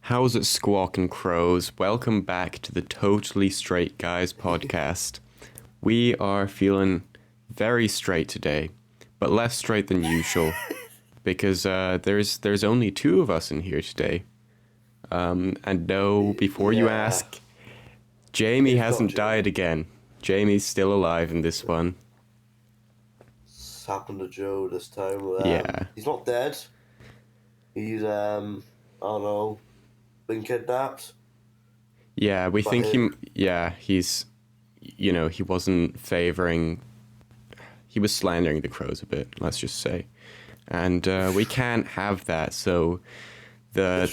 How's it, Squawk and Crows? Welcome back to the Totally Straight Guys podcast. We are feeling very straight today, but less straight than usual, because there's only two of us in here today. And no, before you ask, Jamie hasn't died again. Jamie's still alive in this one. It's happened to Joe this time. Yeah. He's not dead. He's, I don't know, been kidnapped. Yeah, we think he's, he wasn't favouring, he was slandering the Crows a bit, let's just say. And we can't have that, so the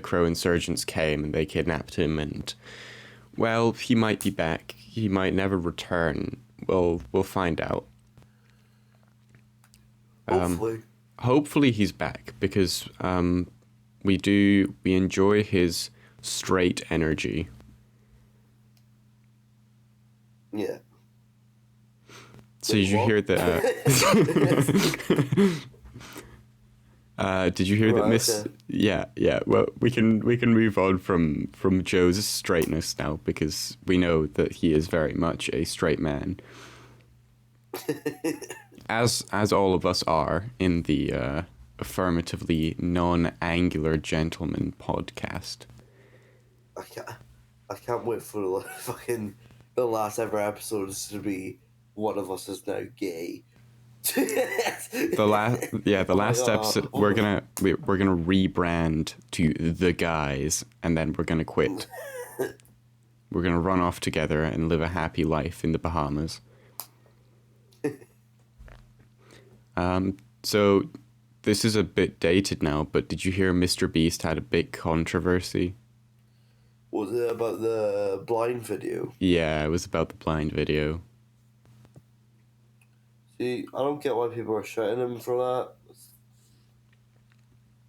Crow insurgents came and they kidnapped him, and, well, he might be back. He might never return. We'll find out. Hopefully he's back, because we enjoy his straight energy. Yeah. So did you hear that? Did you hear that Miss? Okay. Yeah. Well, we can move on from Joe's straightness now, because we know that he is very much a straight man, as all of us are in the affirmatively non-angular gentleman podcast. I can't wait for the last ever episode to be one of us is now gay. The last episode we're gonna rebrand to The Guys, and then we're gonna quit. We're gonna run off together and live a happy life in the Bahamas. So this is a bit dated now, but did you hear Mr. Beast had a big controversy? Was it about the blind video? Yeah, it was about the blind video. See, I don't get why people are shouting him for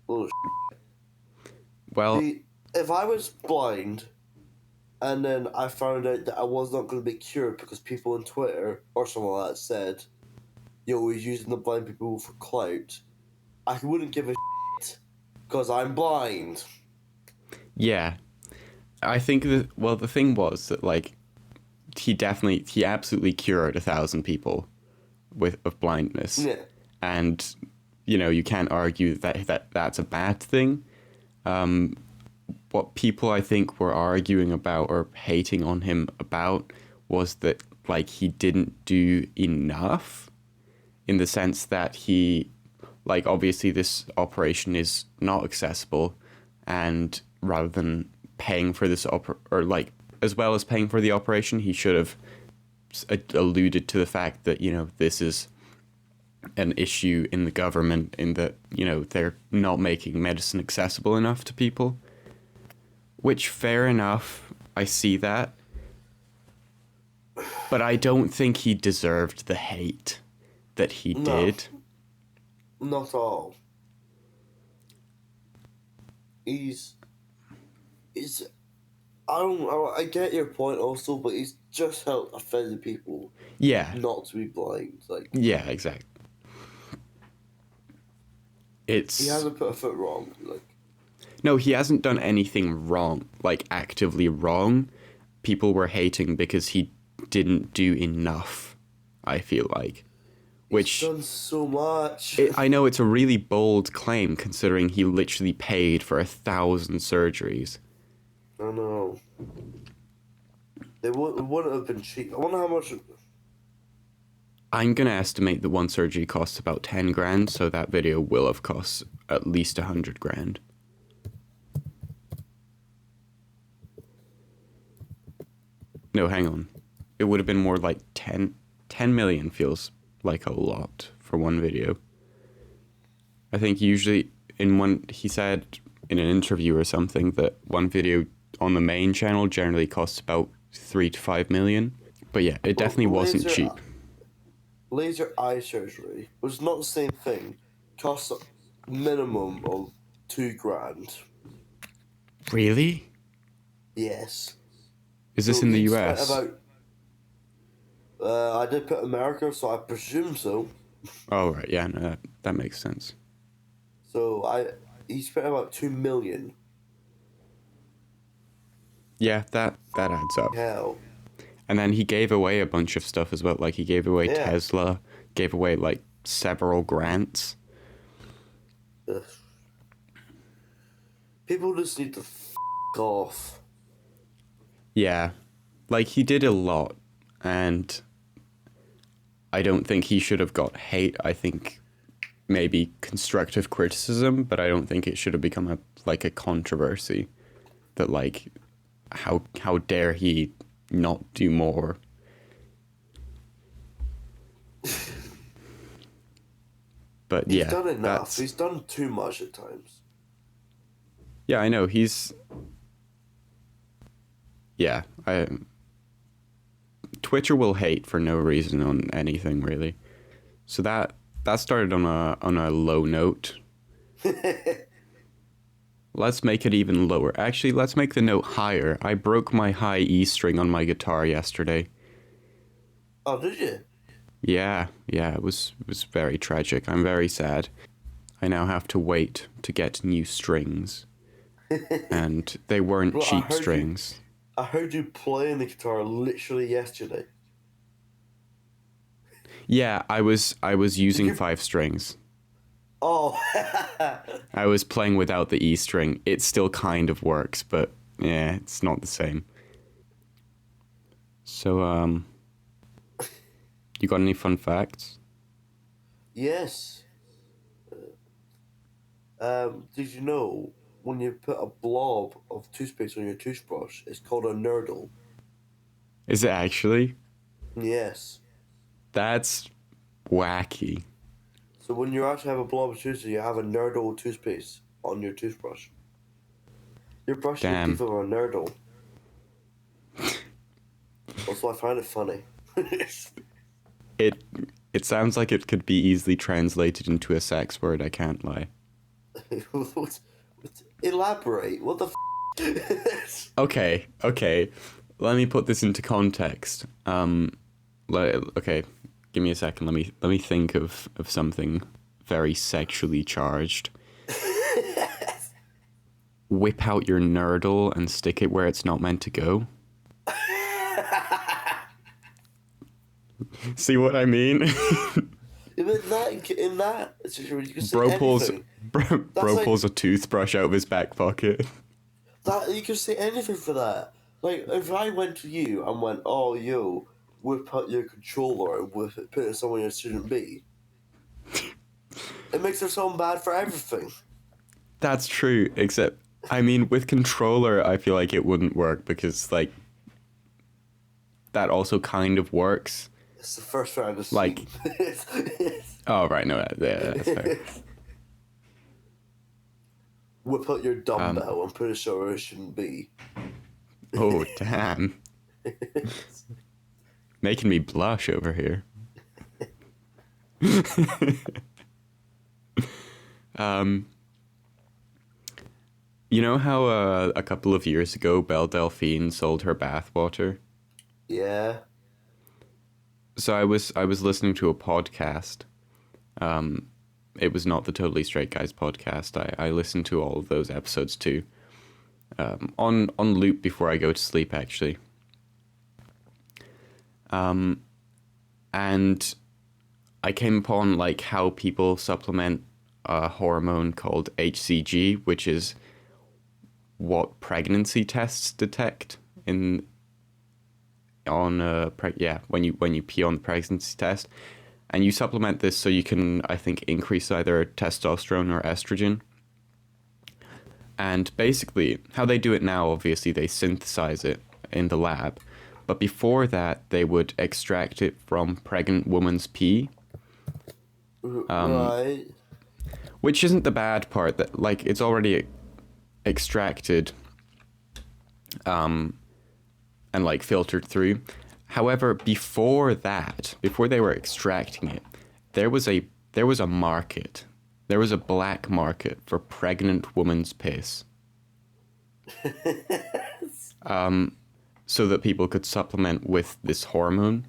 that. Well, see, if I was blind and then I found out that I was not going to be cured because people on Twitter or someone like that said, yo, he's using the blind people for clout, I wouldn't give a shit because I'm blind. Yeah. I think the thing was that, like, he absolutely cured 1,000 people of blindness. Yeah. And, you can't argue that that's a bad thing. What people, I think, were arguing about or hating on him about was that, like, he didn't do enough, in the sense that he, like, obviously this operation is not accessible, and rather than paying for this as well as paying for the operation, he should have alluded to the fact that, this is an issue in the government, in that, they're not making medicine accessible enough to people. Which, fair enough, I see that. But I don't think he deserved the hate that he did. Not at all. I get your point also, but he's just helped offended people. Yeah. Not to be blind. Yeah, exactly. He hasn't put a foot wrong. No, he hasn't done anything wrong, like actively wrong. People were hating because he didn't do enough, I feel like. He's done so much. I know it's a really bold claim, considering he literally paid for 1,000 surgeries. I know. It wouldn't have been cheap. I wonder how much. I'm going to estimate that one surgery costs about 10 grand, so that video will have cost at least 100 grand. No, hang on. It would have been more like 10 million feels like a lot for one video. I think usually he said in an interview or something that one video on the main channel generally costs about 3 to 5 million. But yeah, it definitely wasn't cheap. Laser eye surgery was not the same thing. Cost a minimum of 2 grand. Really? Yes. Is this in the US? I did put America, so I presume so. Oh, right. Yeah, no, that makes sense. So he spent about 2 million. Yeah, that adds up. Hell. And then he gave away a bunch of stuff as well. Like he gave away Yeah. Tesla, gave away like several grants. Ugh. People just need to off. Yeah, like he did a lot, and I don't think he should have got hate. I think maybe constructive criticism, but I don't think it should have become a controversy. That like, how dare he not do more? But He's yeah, done enough. He's done too much at times. Yeah, I know Twitter will hate for no reason on anything really. So that started on a low note. Let's make it even lower. Actually, let's make the note higher. I broke my high E string on my guitar yesterday. Oh, did you? Yeah, it was very tragic. I'm very sad. I now have to wait to get new strings. And they weren't Bro, cheap strings. I heard you playing the guitar literally yesterday. Yeah, I was using 5 strings. Oh. I was playing without the E string. It still kind of works, but yeah, it's not the same. So, you got any fun facts? Yes. Did you know when you put a blob of toothpaste on your toothbrush, it's called a nurdle? Is it actually? Yes. That's wacky. So when you actually have a blob of toothpaste, you have a nurdle toothpaste on your toothbrush. You're brushing your teeth with a nurdle. Also, I find it funny. It sounds like it could be easily translated into a sex word, I can't lie. Elaborate. What the Okay. Let me put this into context. Okay, give me a second. Let me think of something very sexually charged. Whip out your nurdle and stick it where it's not meant to go. See what I mean? in that situation, you can say Bro pulls anything. bro pulls a toothbrush out of his back pocket. That you can say anything for that. Like if I went to you and went, "Oh, yo, whip out your controller and put it somewhere it shouldn't be," it makes it sound bad for everything. That's true, except I mean with controller I feel like it wouldn't work because like that also kind of works. It's the first round of like. Oh right, no, that's fair. Whip out your dumbbell and put it somewhere it shouldn't be. Oh damn! Making me blush over here. You know how a couple of years ago Belle Delphine sold her bathwater? Yeah. So I was listening to a podcast. It was not the Totally Straight Guys podcast. I listened to all of those episodes too. On loop before I go to sleep, actually. And I came upon like how people supplement a hormone called HCG, which is what pregnancy tests detect when you pee on the pregnancy test, and you supplement this so you can, I think, increase either testosterone or estrogen. And basically, how they do it now, obviously, they synthesize it in the lab. But before that, they would extract it from pregnant woman's pee. Right. Which isn't the bad part. That like it's already extracted, and like filtered through. However, before they were extracting it, there was a market. There was a black market for pregnant woman's piss. So that people could supplement with this hormone.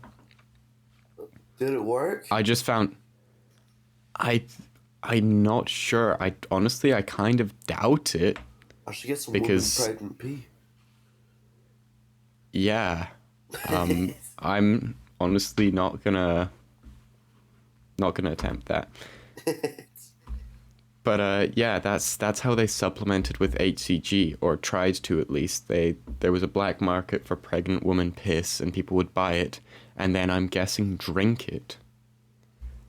Did it work? I just found I'm not sure. I kind of doubt it I should get some woman because pregnant pee. yeah, I'm honestly not gonna attempt that. But yeah, that's how they supplemented with HCG, or tried to at least. There was a black market for pregnant woman piss, and people would buy it, and then I'm guessing drink it,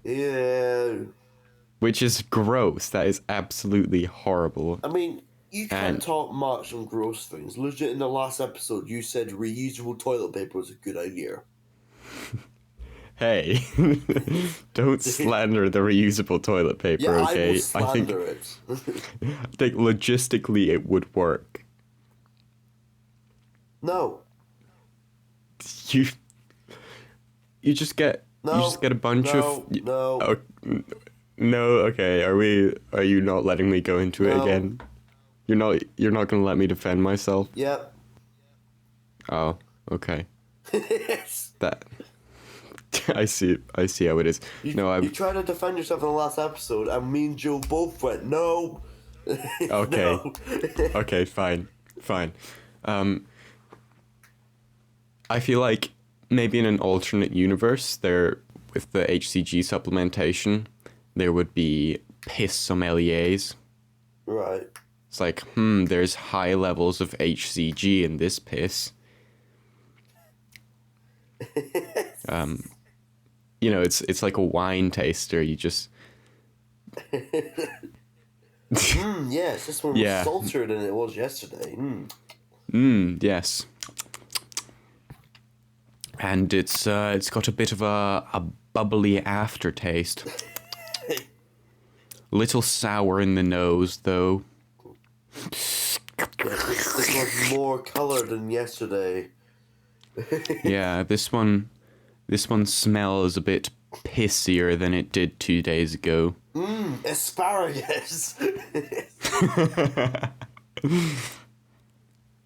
Yeah. which is gross. That is absolutely horrible. I mean, you can't And talk much on gross things. Legit, in the last episode, you said reusable toilet paper was a good idea. hey, don't slander the reusable toilet paper, Yeah, I okay? will slander it. I think logistically it would work. No. You you just get a bunch of No. Oh, no, okay. Are you not letting me go into it No. again? You're not going to let me defend myself? Yep. Oh, okay. That I see how it is. You tried to defend yourself in the last episode, and me and Joe both went, no. Okay. No. Okay, fine. I feel like maybe in an alternate universe, there with the HCG supplementation, there would be piss sommeliers. Right. It's like, there's high levels of HCG in this piss. It's like a wine taster. You just Yes, this one was Yeah. saltier than it was yesterday. yes. And it's got a bit of a bubbly aftertaste. Little sour in the nose, though. This was more colour than yesterday. Yeah, this one smells a bit pissier than it did 2 days ago. Asparagus.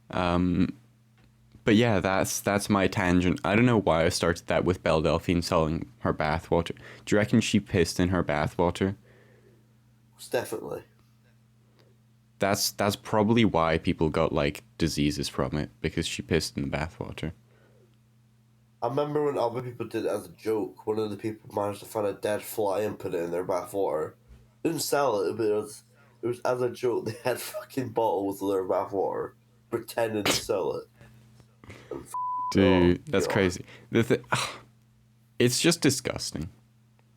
But yeah, that's my tangent. I don't know why I started that with Belle Delphine selling her bathwater. Do you reckon she pissed in her bathwater? Definitely. That's probably why people got like diseases from it, because she pissed in the bathwater. I remember when other people did it as a joke. One of the people managed to find a dead fly and put it in their bathwater. Didn't sell it, but it was as a joke. They had fucking bottles of their bathwater, pretending to sell it. Dude, that's God. crazy. It's just disgusting.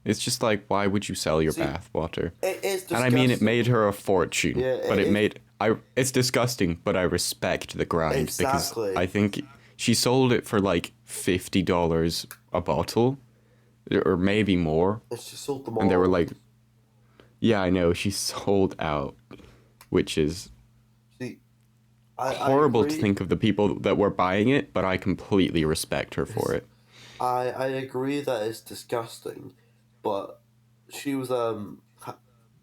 It's just like, why would you sell your bathwater? It is disgusting. And I mean, it made her a fortune. Yeah, but it is. It's disgusting, but I respect the grind. Exactly. Because I think she sold it for like $50 a bottle, or maybe more. And she sold them all. And they were like, yeah, I know, she sold out, which is horrible to think of the people that were buying it, but I completely respect her for it. I agree that it's disgusting, but she was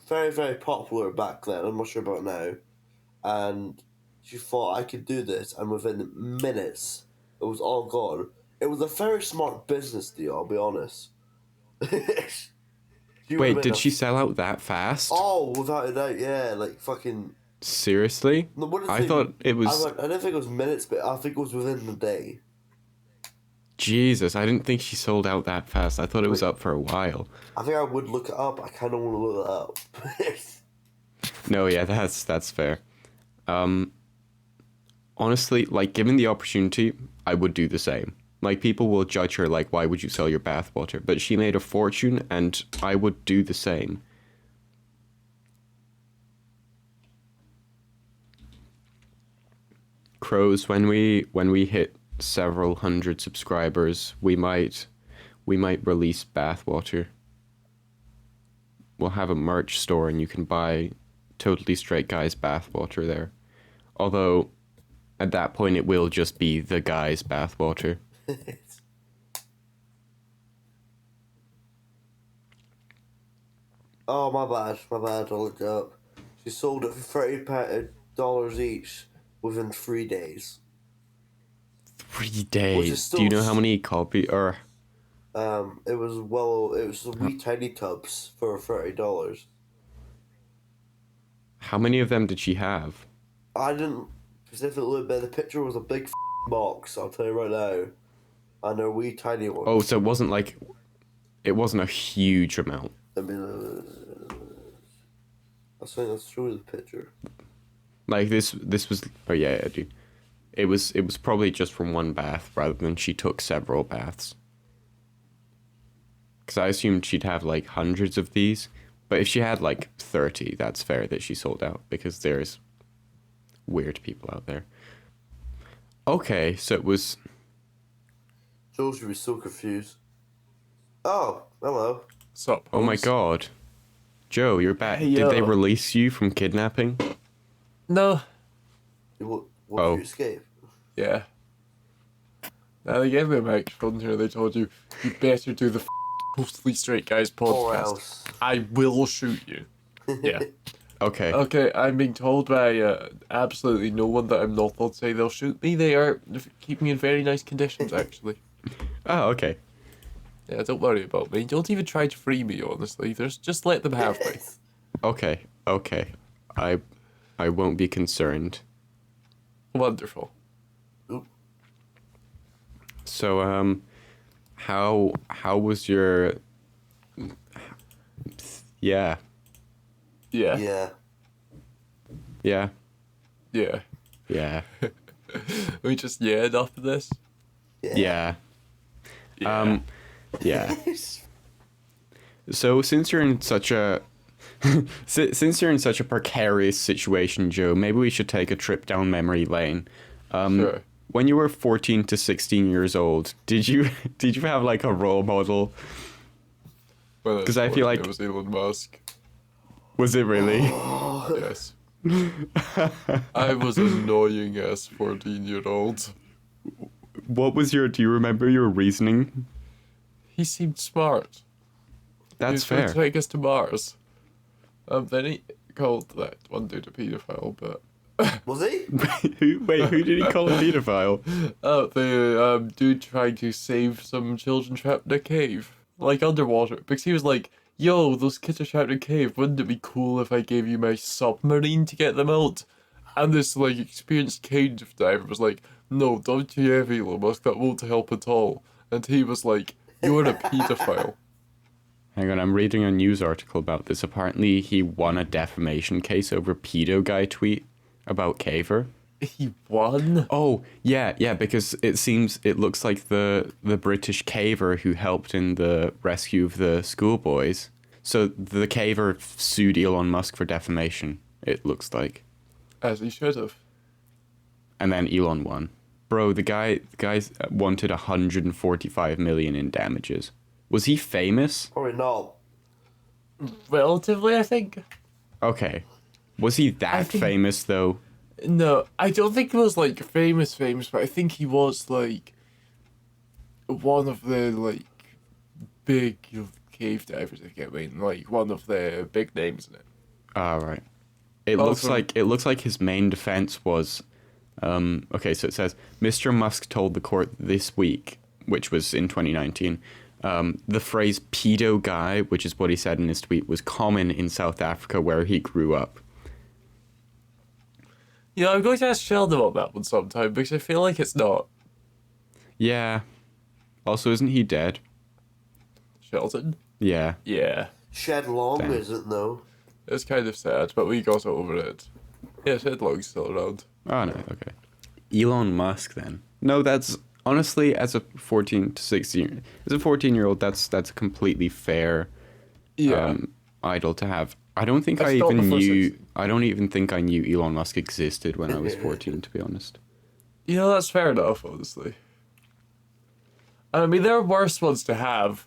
very, very popular back then. I'm not sure about now. And she thought, I could do this, and within minutes, it was all gone. It was a very smart business deal, I'll be honest. Wait, did she sell out that fast? Oh, without a doubt, yeah. Like, fucking... Seriously? No, I thought it was... I don't think it was minutes, but I think it was within the day. Jesus, I didn't think she sold out that fast. I thought it was up for a while. I think I would look it up. I kind of want to look it up. No, yeah, that's fair. Honestly, like, given the opportunity, I would do the same. Like, people will judge her, like, why would you sell your bathwater? But she made a fortune, and I would do the same. Crows, when we hit several hundred subscribers, we might release bathwater. We'll have a merch store, and you can buy Totally Straight Guys bathwater there. Although, at that point, it will just be the guy's bathwater. Oh, my bad. I looked it up. She sold it for $30 each within 3 days. 3 days. Do you know how many it was a wee tiny tubs for $30. How many of them did she have? I didn't specifically look, but the picture was a big box. I'll tell you right now, and they're wee tiny ones. Oh, so it wasn't a huge amount. I mean, I think I'll show you the picture. Like this was. Oh yeah, I do. It was probably just from one bath rather than she took several baths. Because I assumed she'd have like hundreds of these, but if she had like 30, that's fair that she sold out because there's weird people out there. Okay, so it was. Joel should be so confused. Oh, hello. Sup, Oh my Holmes? god, Joe, you're back. Hey, Did they yo. release you from kidnapping? No. What Oh. did you escape? Yeah. Now they gave me a microphone here. They told you better do the Mostly Straight Guys Or podcast. else. I will shoot you. Yeah. Okay. Okay, I'm being told by absolutely no one that I'm not allowed to say they'll shoot me. They are keeping me in very nice conditions, actually. Oh, okay. Yeah, don't worry about me. Don't even try to free me, honestly. Just let them have me. Okay. Okay. I won't be concerned. Wonderful. So, how was your? Yeah. Yeah. Yeah. Yeah. Yeah. Yeah. We just enough of this. Yeah. Yeah. Yeah. So since you're in such a since you're in such a precarious situation, Joe, maybe we should take a trip down memory lane. Sure. When you were 14 to 16 years old, did you have like a role model? Well, 'Cause I feel like- it was Elon Musk. Was it really? Yes. I was annoying as 14-year-old. What was your? Do you remember your reasoning? He seemed smart. He That's was going fair. to take us to Mars. Then he called that one dude a paedophile, but Was he? who did he call a pedophile? the dude trying to save some children trapped in a cave, like underwater, because he was like, "Yo, those kids are trapped in a cave. Wouldn't it be cool if I gave you my submarine to get them out?" And this like experienced cave diver was like, "No, don't you ever, Elon Musk. That won't help at all." And he was like, "You're a pedophile." Hang on, I'm reading a news article about this. Apparently, he won a defamation case over pedo guy tweet about Caver. He won. Oh, yeah, because it looks like the British caver who helped in the rescue of the schoolboys. So the caver sued Elon Musk for defamation, it looks like. As he should have. And then Elon won. Bro, the guy's wanted 145 million in damages. Was he famous? Probably not. Relatively, I think. Okay. Was he I that think- famous though? No, I don't think he was like famous, but I think he was like one of the like big cave divers. If you get me, like one of the big names in it. Ah, right. It Also- looks like his main defense was, okay. So it says Mr. Musk told the court this week, which was in 2019, the phrase "pedo guy," which is what he said in his tweet, was common in South Africa where he grew up. You know, I'm going to ask Sheldon about that one sometime because I feel like it's not. Yeah. Also, isn't he dead? Sheldon? Yeah. Yeah. Shed Long Damn. isn't though. It's kind of sad, but we got over it. Yeah, Shedlong's still around. Oh no. Okay. Elon Musk then. No, that's honestly as a 14 to 16, as a 14-year-old, that's a completely fair Yeah. idol to have. I don't think That's I not even the first knew. thing. I don't even think I knew Elon Musk existed when I was 14. To be honest. You know, that's fair enough, honestly. I mean, there are worse ones to have.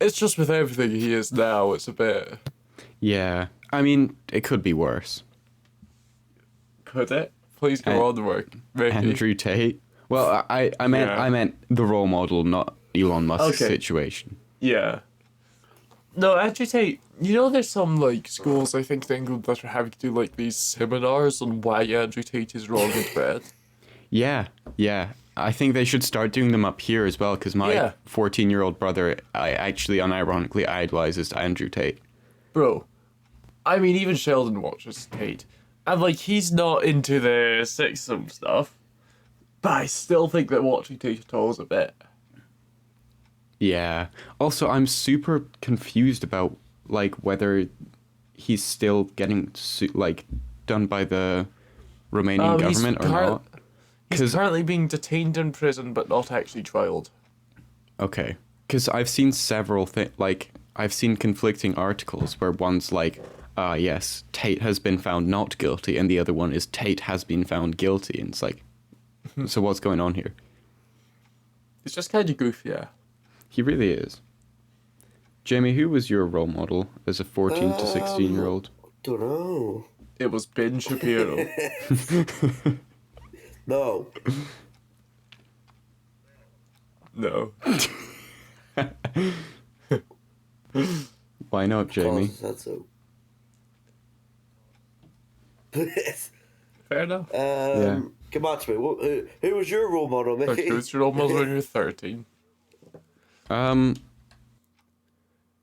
It's just with everything he is now, it's a bit... Yeah. I mean, it could be worse. Could it? Please go on to work. Ricky. Andrew Tate. Well, I meant Yeah. I meant the role model, not Elon Musk's Okay. situation. Yeah. No, actually, Tate, you know there's some, like, schools, I think, in England that are having to do, like, these seminars on why Andrew Tate is wrong and bad. Yeah. I think they should start doing them up here as well, because my Yeah. 14-year-old brother, I actually unironically idolizes Andrew Tate. Bro, I mean, even Sheldon watches Tate. And, like, he's not into the sexism stuff. But I still think that watching Tate at all is a bit. Yeah. Also, I'm super confused about, like, whether he's still getting, like, done by the Romanian government or not. He's currently being detained in prison, but not actually trialed. Okay. Because I've seen several I've seen conflicting articles where one's like, yes, Tate has been found not guilty, and the other one is Tate has been found guilty, and it's like, so what's going on here? It's just kind of goofy, yeah. He really is. Jamie, who was your role model as a 14 to 16-year-old? Don't know. It was Ben Shapiro. No. No. Why not, Jamie? That's so. Fair enough. Yeah. Come back to me. Who was your role model, mate? Like, who's your role model when you're 13?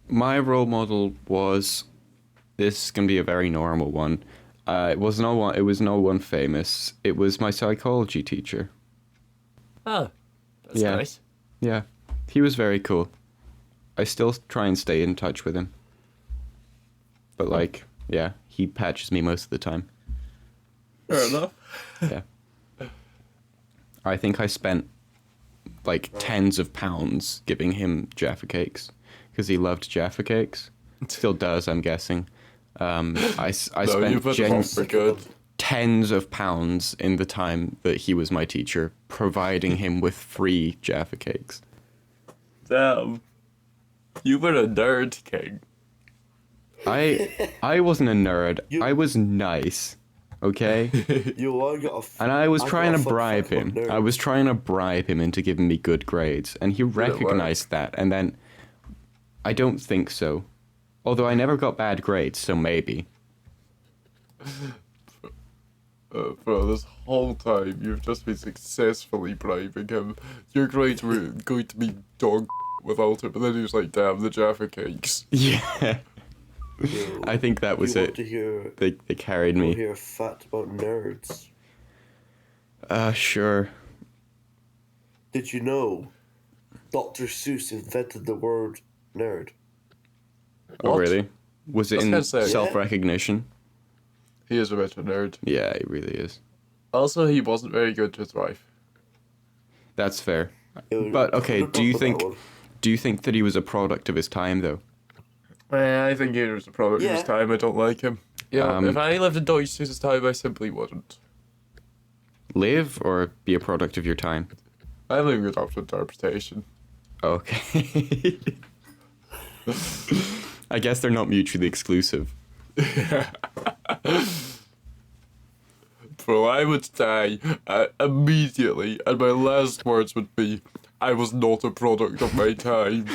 My role model was, this is gonna be a very normal one. It was no one famous. It was my psychology teacher. Oh, that's Yeah. nice. Yeah, he was very cool. I still try and stay in touch with him. But like, yeah, he patches me most of the time. Fair enough. Yeah. I think I spent like tens of pounds giving him Jaffa cakes because he loved Jaffa cakes. Still does, I'm guessing. I spent good. tens of pounds in the time that he was my teacher, providing him with free Jaffa cakes. Damn. You were a nerd, King. I wasn't a nerd. I was nice. Okay? And I was trying to bribe him. I was trying to bribe him into giving me good grades, and he recognized that, and then I don't think so. Although I never got bad grades, so maybe. Bro, this whole time you've just been successfully bribing him. Your grades were going to be dog without it, but then he was like, damn, the Jaffa cakes. Yeah. I think that was it. They carried me. You hear a fact about nerds? Sure. Did you know Dr. Seuss invented the word nerd? Oh, What? really? Was it in self-recognition? He is a bit of a nerd. Yeah, he really is. Also, he wasn't very good to his wife. That's fair. But okay, do you think that he was a product of his time though? I think he was a product of his time. I don't like him. Yeah, if I lived in Dr. Seuss's time, I simply wouldn't. Live or be a product of your time? I'm leaving it up to interpretation. Okay. I guess they're not mutually exclusive. Bro, I would die immediately, and my last words would be, I was not a product of my time.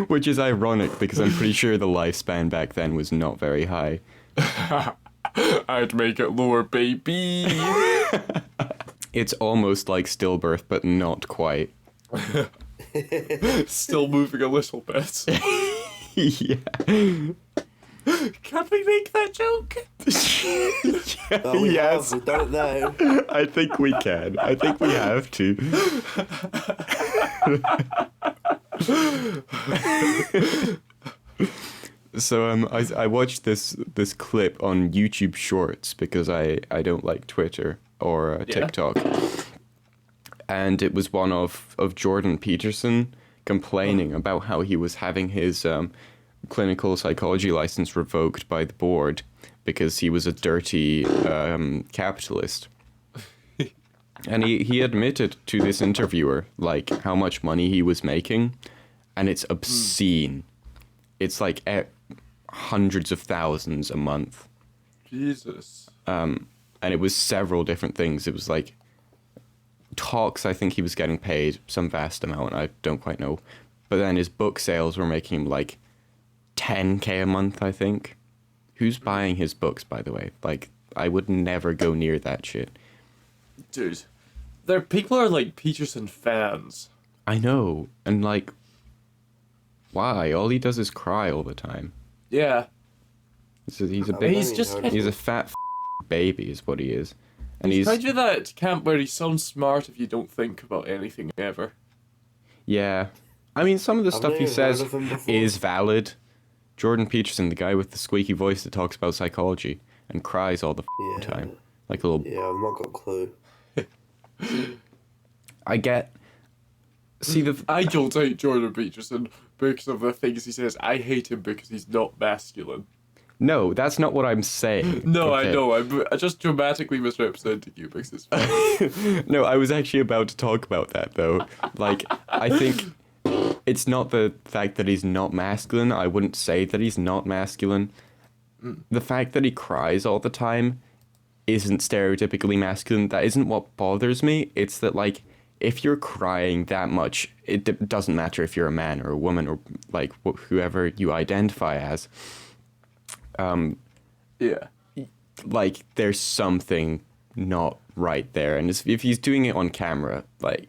Which is ironic, because I'm pretty sure the lifespan back then was not very high. I'd make it lower, baby. It's almost like stillbirth, but not quite. Still moving a little bit. Yeah. Can we make that joke? Yes. We don't know. I think we can. I think we have to. So I watched this clip on YouTube Shorts because I don't like Twitter or TikTok, and it was one of Jordan Peterson complaining about how he was having his clinical psychology license revoked by the board because he was a dirty capitalist. And he admitted to this interviewer like how much money he was making, and it's obscene. It's like hundreds of thousands a month. Jesus. And it was several different things. It was like talks, I think he was getting paid some vast amount, I don't quite know. But then his book sales were making him like 10K a month, I think. Who's buying his books, by the way? Like, I would never go near that shit. Dude, people are like Peterson fans. I know. And like, why? All he does is cry all the time. Yeah. He's a I've big. never He's even just- heard of He's a him. fat baby, is what he is, and He's he's kind of that camp where he sounds smart if you don't think about anything ever. yeah. I mean, some of the I've stuff never he even says heard of him before. is valid. Jordan Peterson, the guy with the squeaky voice that talks about psychology and cries all the Yeah. time, like a little. Yeah, I've not got a clue. I get. See the. I don't hate Jordan Peterson because of the things he says. I hate him because he's not masculine. No, that's not what I'm saying. No, okay? I know. I'm just dramatically misrepresenting you because it's fine. No, I was actually about to talk about that though. Like, I think it's not the fact that he's not masculine. I wouldn't say that he's not masculine. The fact that he cries all the time isn't stereotypically masculine. That isn't what bothers me. It's that, like, if you're crying that much, it doesn't matter if you're a man or a woman or, like, whoever you identify as. Yeah. Like, there's something not right there. And if he's doing it on camera, like,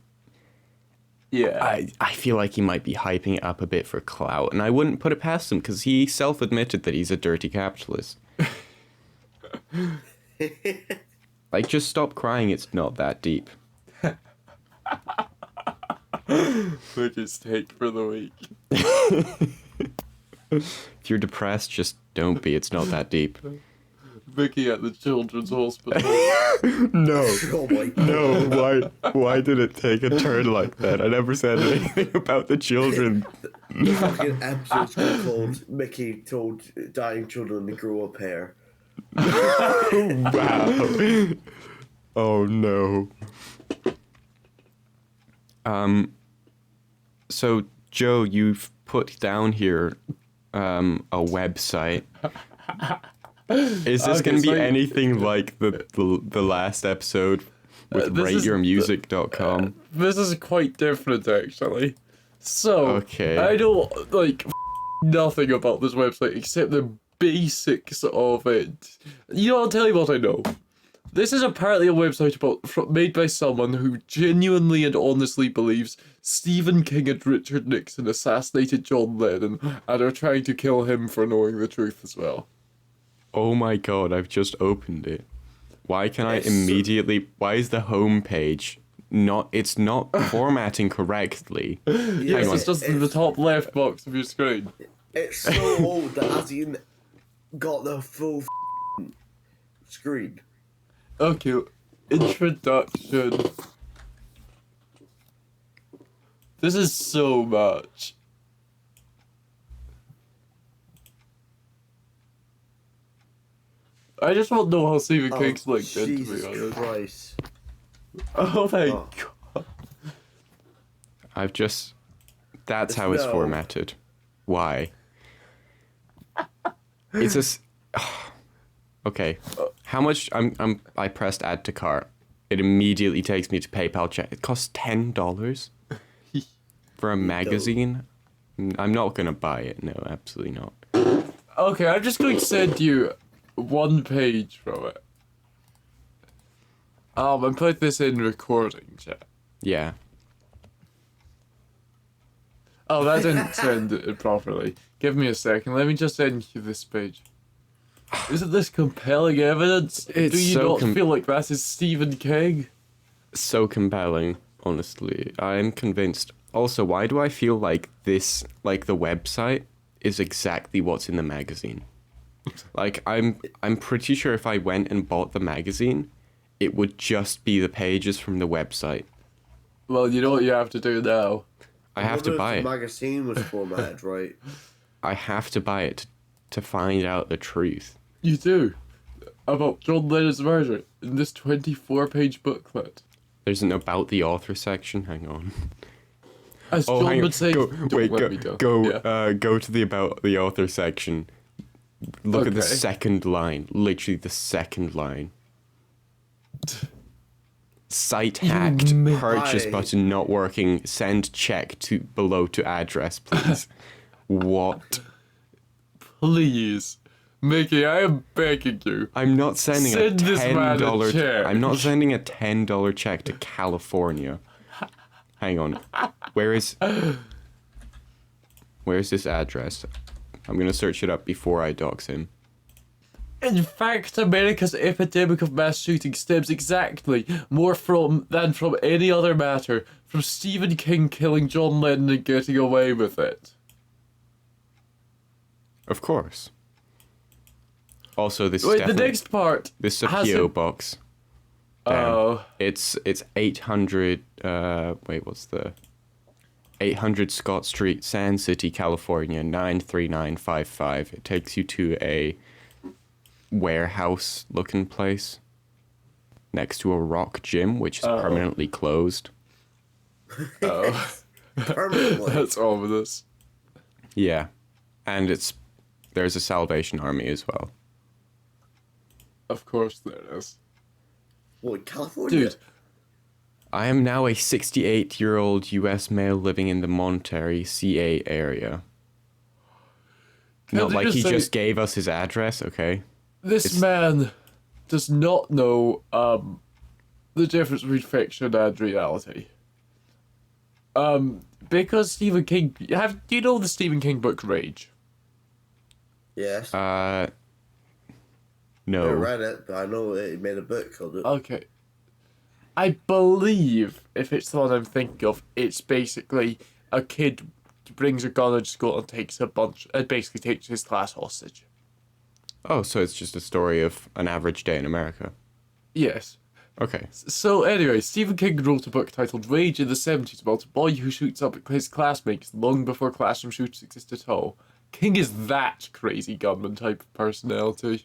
Yeah. I feel like he might be hyping it up a bit for clout, and I wouldn't put it past him because he self-admitted that he's a dirty capitalist. Like, just stop crying, it's not that deep. Biggest take for the week. If you're depressed, just don't be, it's not that deep. Vicky at the children's hospital. No. Oh my god. No, why did it take a turn like that? I never said anything about the children. The fucking episode's called Mickey told dying children to grow up hair. Wow. Oh no. So Joe, you've put down here a website. Is this Okay, going to be so- anything like the last episode with This is rateyourmusic.com? This is quite different, actually. So, Okay. I don't, like, nothing about this website except the basics of it. You know, I'll tell you what I know. This is apparently a website made by someone who genuinely and honestly believes Stephen King and Richard Nixon assassinated John Lennon and are trying to kill him for knowing the truth as well. Oh my god, I've just opened it. Why can I Yes. immediately... Why is the home page not... It's not formatting correctly. Yes, on. it's just in the top left box of your screen. It's so old that hasn't even got the full screen. Okay, introduction. This is so much. I just want to know how Stephen King's linked in, to be Jesus honest. Christ. Oh my Oh. god. I've just... That's how it's No. formatted. Why? It's a... Okay. How much... I pressed add to cart. It immediately takes me to PayPal check. It costs $10 for a magazine? I'm not going to buy it. No, absolutely not. Okay, I'm just going to send you one page from it. And put this in recording chat. Yeah. Oh, that didn't send it properly. Give me a second. Let me just send you this page. Isn't this compelling evidence? It's Do you so not feel like that is Stephen King? So compelling, honestly. I'm convinced. Also, why do I feel like this, like the website, is exactly what's in the magazine? Like, I'm pretty sure if I went and bought the magazine, it would just be the pages from the website. Well, you know what you have to do now. I have to wonder if buy the it. magazine was formatted right. I have to buy it to find out the truth. You do. About John Lennon's murder in this 24-page booklet. There's an about the author section. Hang on. As Oh, John hang on. would say, Go, don't wait, let me go. Yeah. go to the about the author section. Look at the Okay. second line. Literally the second line. Site hacked. Purchase Hi. button not working. Send check to below to address, please. What? Please. Mickey, I am begging you. I'm not sending Send a this man a $10 check. I'm not sending a $10 check to California. Hang on. Where's this address? I'm gonna search it up before I dox him. In fact, America's epidemic of mass shooting stems exactly more than from any other matter from Stephen King killing John Lennon and getting away with it. Of course. Also, this is Wait, the definitely... next part. This is a has P.O. it- box. Damn. Oh, It's 800... wait, what's the... 800 Scott Street, Sand City, California, 93955. It takes you to a warehouse-looking place next to a rock gym, which is permanently closed. oh, Permanently. that's ominous. Yeah. And there's a Salvation Army as well. Of course there is. What, California? Dude, I am now a 68-year-old U.S. male living in the Monterey, CA area. Not Can I like just he say- just gave us his address, okay? this man does not know the difference between fiction and reality. Because Stephen King... do you know the Stephen King book Rage? Yes. No. I read it, but I know he made a book called it. Okay. I believe, if it's the one I'm thinking of, it's basically a kid brings a gun into school and basically takes his class hostage. Oh, so it's just a story of an average day in America. Yes. Okay. So anyway, Stephen King wrote a book titled Rage in the 70s about a boy who shoots up his classmates long before classroom shootings existed at all. King is that crazy gunman type of personality.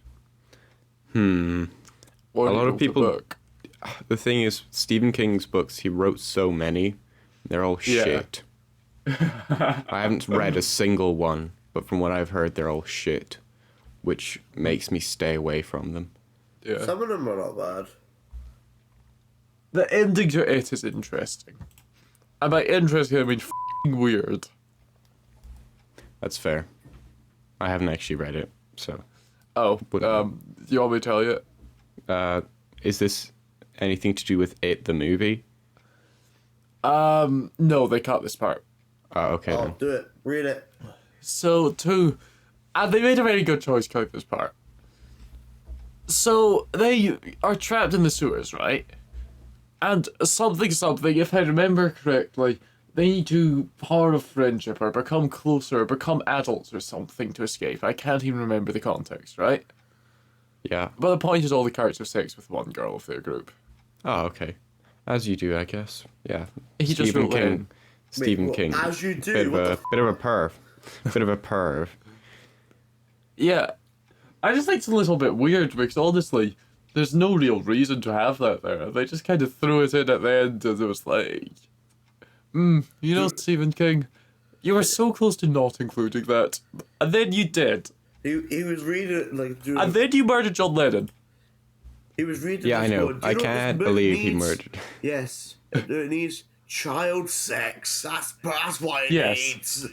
A lot of people... The thing is, Stephen King's books, he wrote so many, they're all shit. I haven't read a single one, but from what I've heard, they're all shit, which makes me stay away from them. Yeah. Some of them are not bad. The ending to it is interesting. And by interesting, I mean f***ing weird. That's fair. I haven't actually read it, so... Oh, Wouldn't- do you want me to tell you? Is this anything to do with It, the movie? No, they cut this part. Okay Oh, then. do it. Read it. So, and they made a very good choice cutting this part. So, they are trapped in the sewers, right? And something, if I remember correctly, they need to part of friendship or become closer or become adults or something to escape. I can't even remember the context, right? Yeah. But the point is all the characters have sex with one girl of their group. Oh, okay. As you do, I guess. Yeah. He just Stephen wrote King. Lennon. Stephen Wait, King. well, as you do, Bit of what a bit of a perv. Bit of a perv. Yeah. I just think it's a little bit weird because honestly, there's no real reason to have that there. They just kind of threw it in at the end and it was like, you know, Stephen King, you were so close to not including that. And then you did. He was reading it like doing. And then you murdered John Lennon. He was reading. Yeah, I this know. going, "Do I you know what can't this book believe he needs?" murdered. Yes, it needs child sex. That's what it Yes. needs.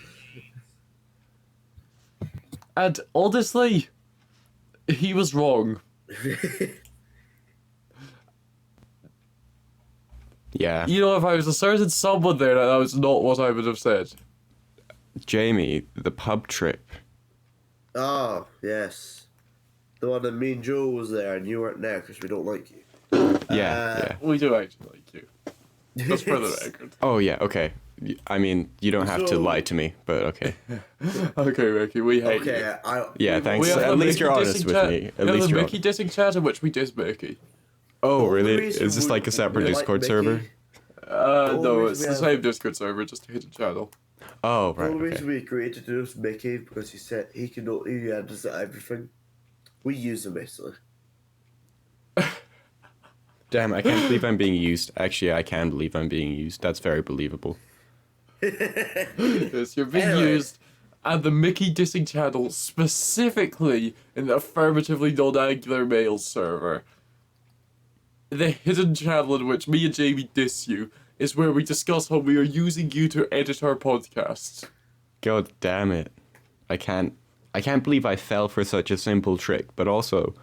And honestly, he was wrong. Yeah. You know, if I was asserting someone there, that was not what I would have said. Jamie, the pub trip. Oh yes, the one that me and Joe was there and you weren't there because we don't like you. Yeah, We do actually like you. Just for the record. Oh, yeah, okay. I mean, you don't have to So- lie to me, but okay. Okay, Ricky, we hate you. Okay, Yeah, thanks. We have At a least Mickey you're honest dissing with chat. me. We At have least a you're Mickey dissing chat in which we diss Mickey. Oh, The really? reason Is this like a separate we like Discord Mickey- server? No, reason it's we the have- same Discord server, just a hidden channel. Oh, The right. only reason Okay. we agreed to do this with Mickey because he said he handles everything. We use him basically. Damn, I can't believe I'm being used. Actually, I can believe I'm being used. That's very believable. Yes, you're being Anyway. used, and the Mickey dissing channel, specifically in the affirmatively non-angular male server. The hidden channel in which me and Jamie diss you is where we discuss how we are using you to edit our podcasts. God damn it. I can't believe I fell for such a simple trick, but also,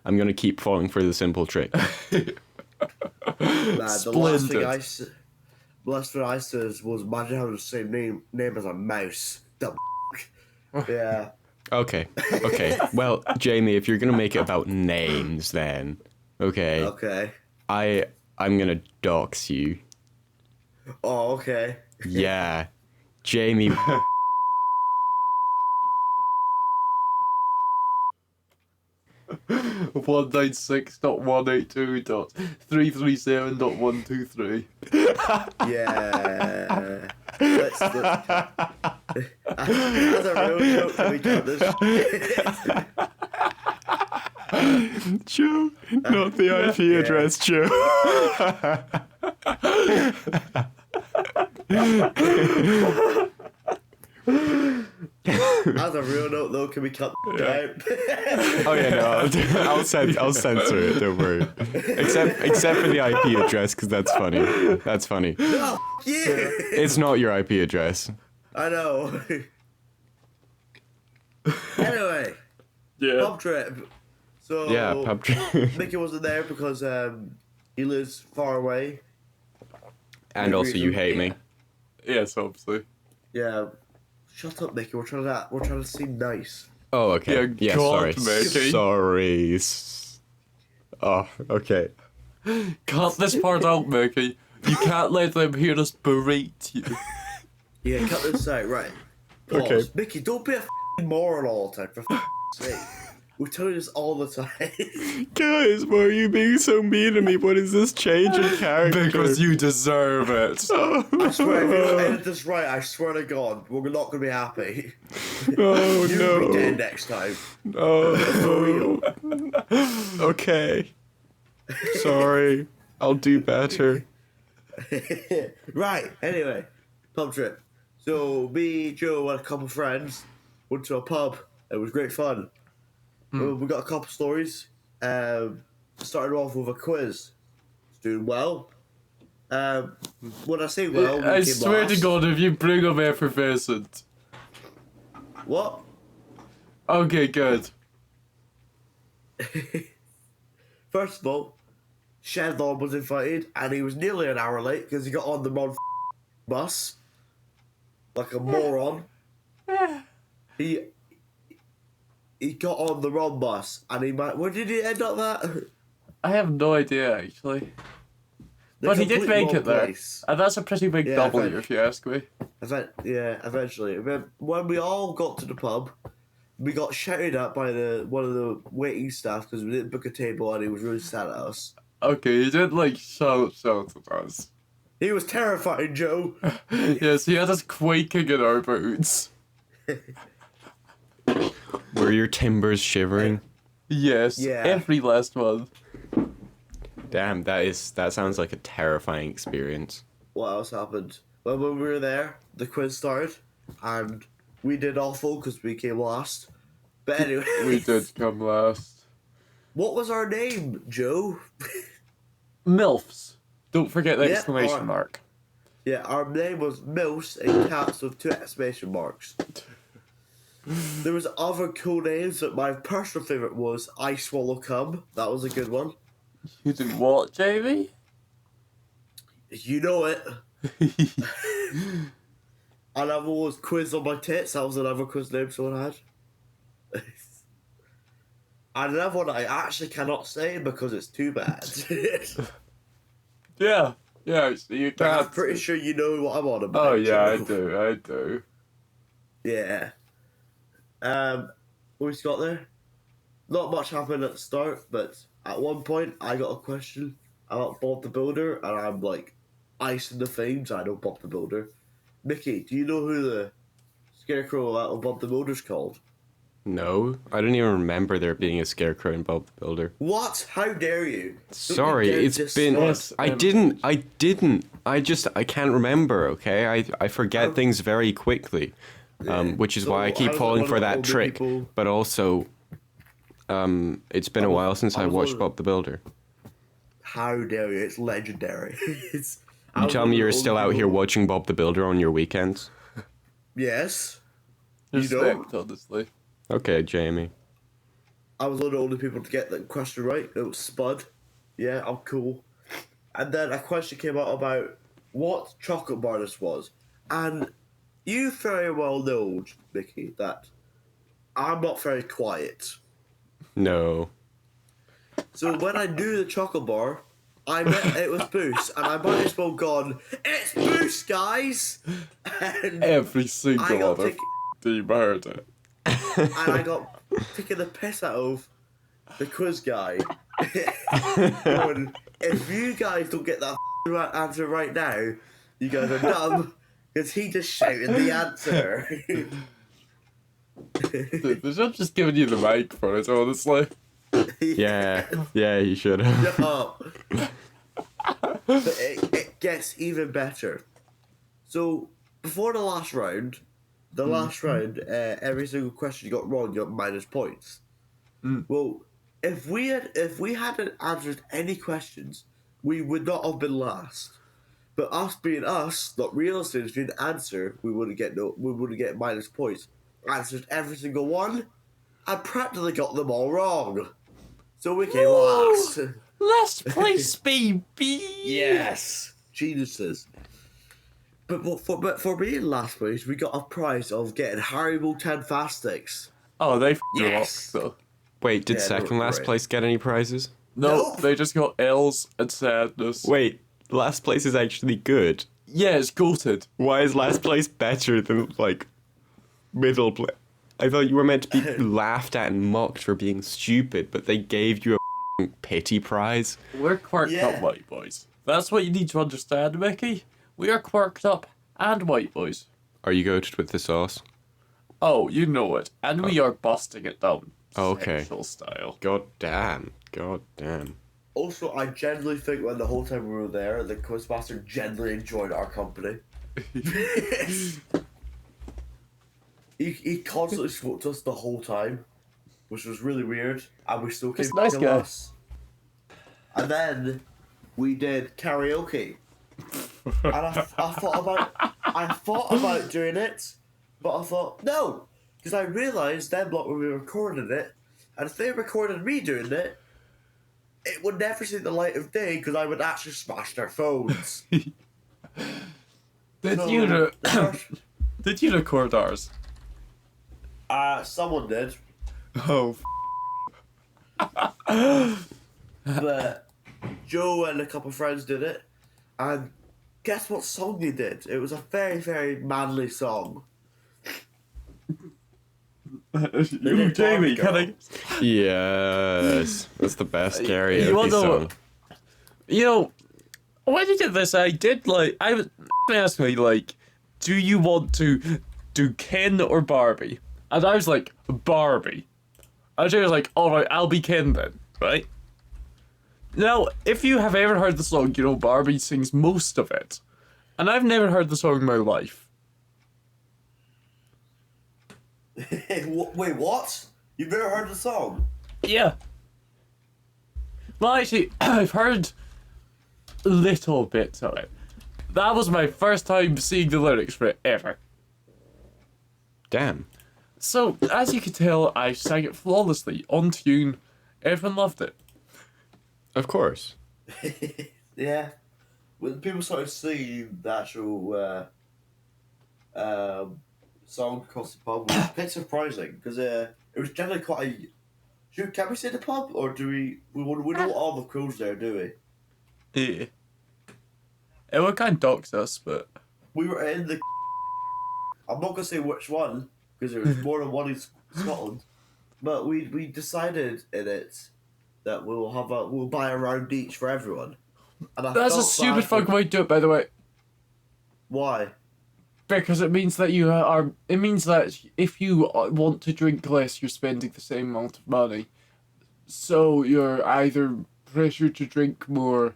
I'm gonna keep falling for the simple trick. Nah, the last thing Splendid. last thing I said was imagine having the same name as a mouse. The yeah. Okay. Okay. Well, Jamie, if you're gonna make it about names, then okay, Okay. I'm gonna dox you. Oh, okay. Yeah, Jamie. 196.182.337.123. Yeah. Let's as a real joke, can we cut this shit? Joe, not the IP Yeah. address, Joe. As a real note, though, can we cut out? Oh yeah, no, I'll censor it. Don't worry. Except for the IP address, because that's funny. That's funny. No, you. It's not your IP address. I know. Anyway, Yeah. pub trip. So Yeah, pub trip. Mickey wasn't there because he lives far away. And also, you hate me. Yes, obviously. Yeah. Shut up, Mickey. We're trying to seem nice. Oh, okay. Yeah, Yeah, God, sorry. Mickey. Sorry. Oh, okay. Cut this part out, Mickey. You can't let them hear us berate you. Yeah, cut this out. Right. Pause. Okay. Mickey, don't be a moron all the time. For sake. We tell you this all the time. Guys, why are you being so mean to me? What is this change in character? Because you deserve it. I swear, if you don't edit this right, I swear to God, we're not going to be happy. Oh, You'll be dead no. next time. Oh, okay. Sorry. I'll do better. Right, anyway, pub trip. So, me, Joe, and a couple of friends went to a pub. It was great fun. We got a couple stories. Started off with a quiz. It's doing well. When I say well, we I came swear last. to God, if you bring up effervescent. What? Okay, good. First of all, Shedlaw was invited, and he was nearly an hour late because he got on the wrong bus. Like a moron. He got on the wrong bus, and he might. Where did he end up at? I have no idea, actually. But he did complete make wrong it there. place. And that's a pretty big Yeah, W, but- if you ask me. Eventually. And then when we all got to the pub, we got shouted at by one of the waiting staff because we didn't book a table, and he was really sad at us. Okay, he did, like, shout at us. He was terrifying, Joe. Yes, he had us quaking in our boots. Were your timbers shivering? Yes, Yeah. every last one. Damn, that sounds like a terrifying experience. What else happened? When we were there, the quiz started, and we did awful because we came last. But anyway, We did come last. What was our name, Joe? MILFs. Don't forget the Yeah, exclamation alright. mark. Yeah, our name was Mills in caps with 2 exclamation marks. There was other cool names, but my personal favourite was I Swallow Cum. That was a good one. You do what, Jamie? You know it. Another one was Quiz on My Tits. That was another quiz name someone had. And another one I actually cannot say because it's too bad. Yeah, so you But I'm can't. pretty sure you know what I'm on about. Oh yeah, Joe. I do. Yeah. What we got there? Not much happened at the start, but at one point I got a question about Bob the Builder, and I'm like, ice in the flames. I know Bob the Builder. Mickey, do you know who the scarecrow out of Bob the Builder's called? No, I don't even remember there being a scarecrow in Bob the Builder. What? How dare you? Don't Sorry, you dare it's diss been. us. I didn't. I can't remember. Okay, I forget things very quickly, which is So, why I keep was falling one for of the that older trick. people- But also, it's been a while since I was watched one- Bob the Builder. How dare you? It's legendary. You tell me you're still out here watching Bob the Builder on your weekends. Yes. You know? Respect, honestly. Okay, Jamie. I was one of the only people to get the question right. It was Spud. Yeah, I'm cool. And then a question came out about what chocolate bar this was. And you very well know, Mickey, that I'm not very quiet. No. So when I knew the chocolate bar, I met it was Boost, and I might as well gone, it's Boost, guys! And Every I single got other team heard it. and I got taking the piss out of the quiz guy. Going, if you guys don't get that right answer right now, you guys are dumb, because he just shouted the answer. They should have just given you the mic for it, honestly. Yeah, you should have. Shut up. But it gets even better. So, before the last round, every single question you got wrong, you got minus points. Well, if we hadn't answered any questions, we would not have been last. But us being us, not real students, didn't answer, we wouldn't get minus points. Answered every single one, and practically got them all wrong. So we came last. Last place, baby! Yes, geniuses. But for being last place, we got a prize of getting Haribo 10 fast sticks. Oh, they Yes. you up, though. Wait, did Yeah, second last right. place get any prizes? No, Nope. they just got L's and sadness. Wait, last place is actually good. Yeah, it's goated. Why is last place better than, like, middle place? I thought you were meant to be laughed at and mocked for being stupid, but they gave you a pity prize. We're quirked Yeah. up white boys. That's what you need to understand, Mickey. We are quirked up and white boys. Are you goated with the sauce? Oh, you know it. And we are busting it down. Okay. Sexual style. God damn. Also, I genuinely think when the whole time we were there, the quizmaster genuinely enjoyed our company. He constantly spoke to us the whole time, which was really weird, and we still came He's a nice to guy. us. And then we did karaoke, and I thought about doing it, but I thought no, because I realised then when we were recording it, and if they recorded me doing it, it would never see the light of day because I would actually smash their phones. Did So, you the first- did you record ours? someone did. Oh, But Joe and a couple of friends did it, and guess what song they did? It was a very, very manly song. you, Jamie, can I? Yes. That's the best karaoke You wanna know song. what- You know, when you did this, I was asked me like, do you want to do Ken or Barbie? And I was like, Barbie. And Jamie was like, all right, I'll be Ken then, right? Now, if you have ever heard the song, you know Barbie sings most of it, and I've never heard the song in my life. Wait, what? You've never heard the song? Yeah. Well, actually, I've heard little bits of it. That was my first time seeing the lyrics for it ever. Damn. So, as you can tell, I sang it flawlessly, on tune. Everyone loved it. Of course. Yeah. When people started singing the actual song across the pub, it was a bit surprising because it was generally quite a. Can we say the pub or do we don't all the crews there, do we? Yeah. It would kind of dox us, but We were in the. I'm not gonna say which one because there was more than one in Scotland, but we decided in it that we'll buy a round each for everyone. And I that's a felt stupid bad for- fucking way to do it, by the way. Why? Because it means that you are. It means that if you want to drink less, you're spending the same amount of money. So you're either pressured to drink more,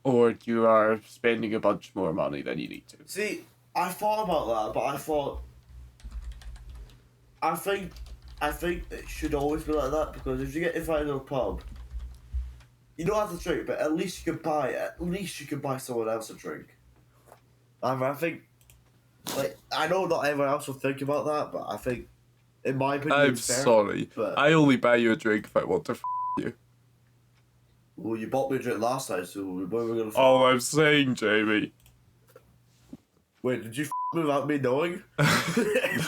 or you are spending a bunch more money than you need to. See, I thought about that, but I think it should always be like that because if you get invited to a pub, you don't have to drink, but at least you can buy someone else a drink. I think, like, I know not everyone else will think about that, but I think, in my opinion, I'm it's fair, sorry. but- I only buy you a drink if I want to you. Well, you bought me a drink last night, so when were we gonna? All I'm saying, Jamie. Wait, did you without me knowing?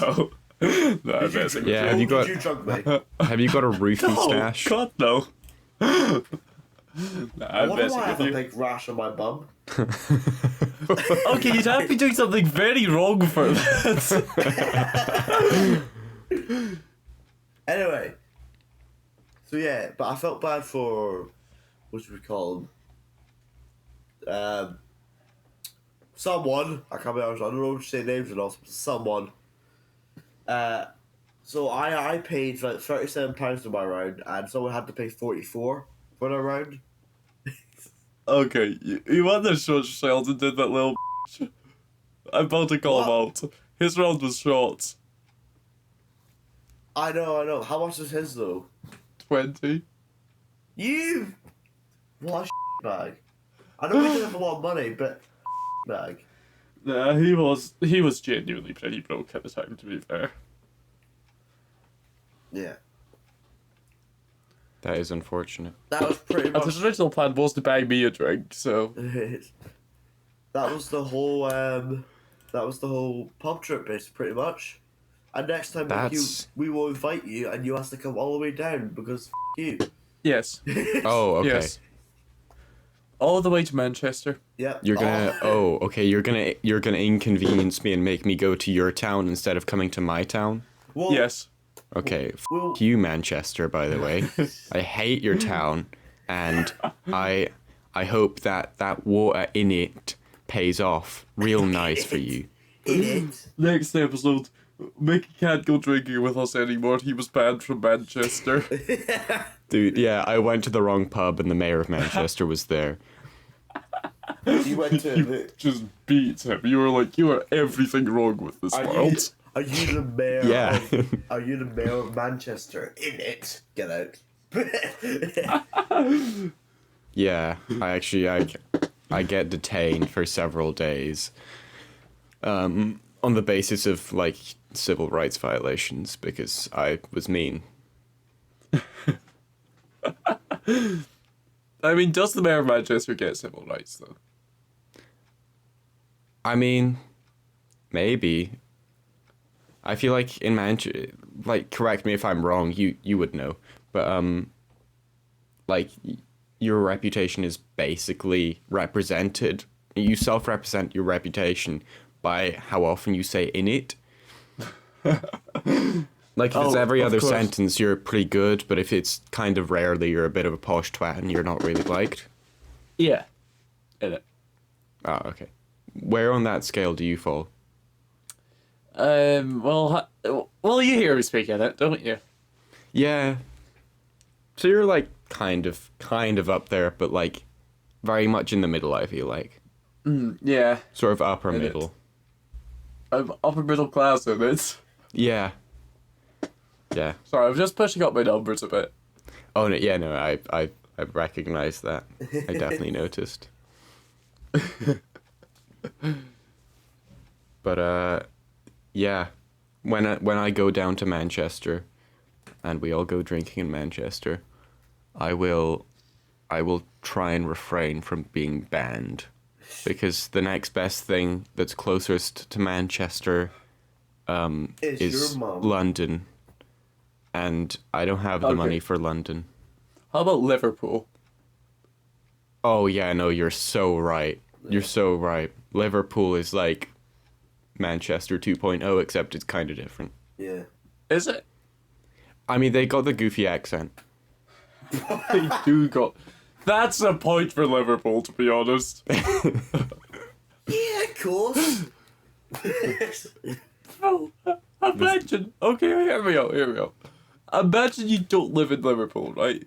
No. No, I'm messing with Yeah, you. have you got- Did you drug me? Have you got a roofie Oh, stash? God, no. Nah, I I'm wonder messing why I with have a you. big rash on my bum. Okay, you'd have to be doing something very wrong for that. Anyway, so yeah, but I felt bad for what should we call him? Someone I can't be honest. I don't know if to say names or not. Someone. So I paid like £37 for my round, and someone had to pay 44 for their round. Okay, you went there, short Sheldon did that little. I'm about to call him out. His round was short. I know. How much is his though? 20. You. What a bag. I know we didn't have a lot of money, but bag. Nah, he was genuinely pretty broke at the time, to be fair. Yeah. That is unfortunate. That was pretty And much. his original plan was to buy me a drink, so. That was the whole pub trip, basically, pretty much. And next time we will invite you, and you have to come all the way down because you. Yes. Oh, okay. Yes. All the way to Manchester. Yeah. You're gonna. Oh, okay. You're gonna inconvenience me and make me go to your town instead of coming to my town. Well, Yes. Okay. Well- F you, Manchester. By the way, I hate your town, and I hope that water in it pays off real nice for you. In it. Next episode, Mickey can't go drinking with us anymore. He was banned from Manchester. Dude, yeah, I went to the wrong pub and the mayor of Manchester was there. You went to. You just beat him. You were like, you are everything wrong with this world. Are you the mayor? Yeah. Are you the mayor of Manchester? In it. Get out. Yeah, I get detained for several days, on the basis of like civil rights violations because I was mean. I mean, does the mayor of Manchester get civil rights, though? I mean, maybe. I feel like in Manchester, like, correct me if I'm wrong. You would know, but like your reputation is basically represented. You self-represent your reputation by how often you say "in it." Like, if it's every other course. sentence, you're pretty good, but if it's kind of rarely, you're a bit of a posh twat and you're not really liked. Yeah. In it. Oh, okay. Where on that scale do you fall? Well, you hear me speak in it, don't you? Yeah. So you're like kind of up there, but like very much in the middle, I feel like. Yeah. Sort of upper In it. middle. I'm upper middle class in it. Yeah. Yeah. Sorry, I'm just pushing up my numbers a bit. Oh no, yeah, no, I recognized that. I definitely noticed. But yeah, when I go down to Manchester, and we all go drinking in Manchester, I will try and refrain from being banned, because the next best thing that's closest to Manchester is your mum. London, and I don't have the Okay. money for London. How about Liverpool? Oh yeah, no, you're so right. You're so right. Liverpool is like Manchester 2.0, except it's kind of different. Yeah. Is it? I mean, they got the goofy accent. They do got... That's a point for Liverpool, to be honest. Yeah, of course. Oh, imagine... Okay, here we go. Imagine you don't live in Liverpool, right?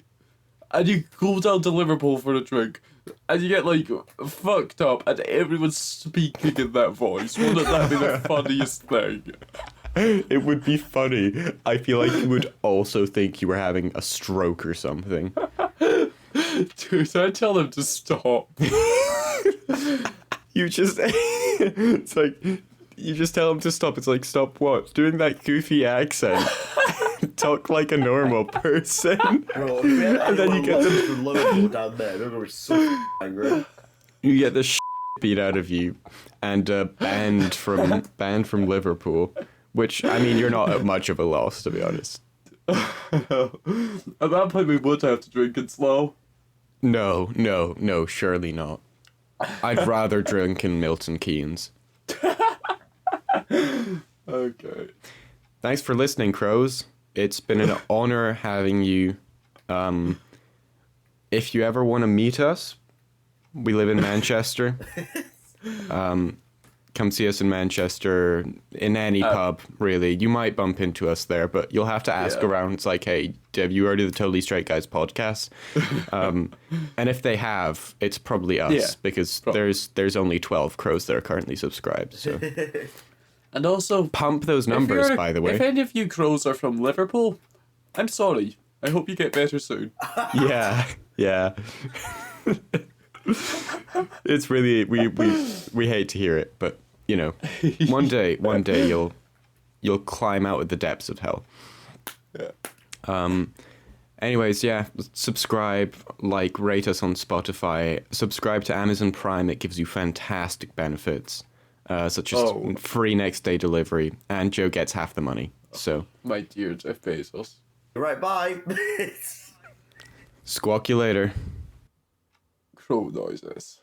And you go down to Liverpool for a drink, and you get, like, fucked up, and everyone's speaking in that voice. Wouldn't that be the funniest thing? It would be funny. I feel like you would also think you were having a stroke or something. Dude, I tell them to stop. You just... It's like... You just tell them to stop. It's like, stop what? Doing that goofy accent. Talk like a normal person. Bro, if we had And then you get them from Liverpool down there, they're gonna be so angry. You get the beat out of you and banned from Liverpool, Which, I mean, you're not at much of a loss, to be honest. At that point, we would have to drink it slow. No, surely not. I'd rather drink in Milton Keynes. Okay. Thanks for listening, crows. It's been an honor having you. If you ever want to meet us, we live in Manchester. Come see us in Manchester, in any pub, really. You might bump into us there, but you'll have to ask around. It's like, hey, have you heard of the Totally Straight Guys podcast? And if they have, it's probably us, because there's only 12 crows that are currently subscribed. So. And also, pump those numbers, by the way. If any of you crows are from Liverpool, I'm sorry. I hope you get better soon. Yeah. It's really we hate to hear it, but you know, one day you'll climb out of the depths of hell. Yeah. Anyways, yeah, subscribe, like, rate us on Spotify, subscribe to Amazon Prime. It gives you fantastic benefits, such as free next day delivery, and Joe gets half the money. So, my dear Jeff Bezos. Right, bye. Squawk you later. Crow noises.